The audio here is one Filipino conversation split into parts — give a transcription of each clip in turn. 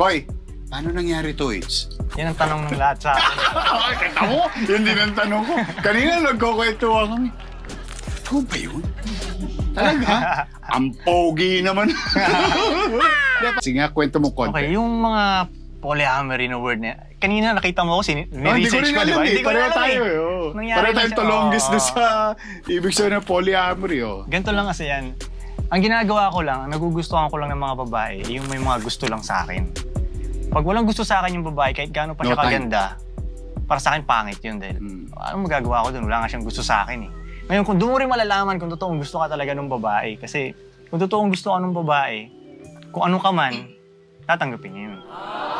Koy, paano nangyari to, It's? Yan ang tanong ng lahat sa akin. Kita mo? Yun din ang tanong ko. Kanina nagkukwentuhan kami. Ikaw ba yun? Talaga? Ang pogi naman. Sige nga, kwento mo konti. Okay, yung mga polyamory na word na kanina nakita mo ako, ni-research ko, di ba? Hindi ko Pareho rin alam tayo eh. eh. Nangyari Pareho na tayong siya. tolongis Oo. na sa ibig sabihin ng polyamory. Ganito lang kasi yan. Ang ginagawa ko lang, ang nagugustuhan ko lang ng mga babae, yung may mga gusto lang sa akin. Pag walang gusto sa akin yung babae, kahit gaano pa No siya time. kaganda, para sa akin pangit yun dahil anong magagawa ko dun? Wala nga siyang gusto sa akin eh. Ngayon, kung doon mo rin malalaman kung totoong gusto ka talaga ng babae, kasi kung totoong gusto ka ng babae, kung ano ka man, tatanggapin niya yun.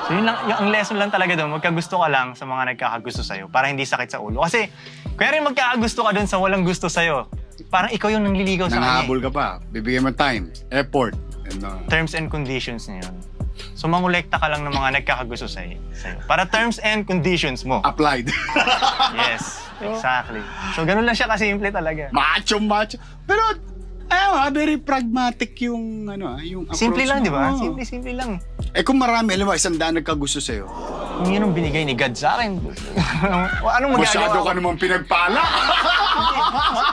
So yun lang, ang lesson lang talaga doon, magkagusto ka lang sa mga nagkakagusto sa'yo para hindi sakit sa ulo. Kasi kaya rin magkakagusto ka doon sa walang gusto sa'yo, parang ikaw yung nangliligaw sa kanya. Nangahabol ka pa. Bibigyan mo time, effort. And, Terms and conditions na yun. So mangolekta ka lang ng mga nagkakagusto sa'yo. Para terms and conditions mo. applied. Yes, exactly. So ganun lang siya kasimple talaga. Macho. Pero, very pragmatic yung, yung approach Simple lang, mo. di ba? Oo. Simple lang. Eh kung marami, alam mo, 100 nagkagusto sa'yo. Kung yun ang binigay ni God sa akin, anong Masyado magagawa ka ko? namang pinagpala.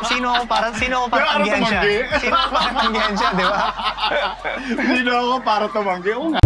Sino ako para Pero tanggihan siya? tumanggi? Sino ako para tanggihan siya, di ba? Hindi na ako para tumanggi. Oo nga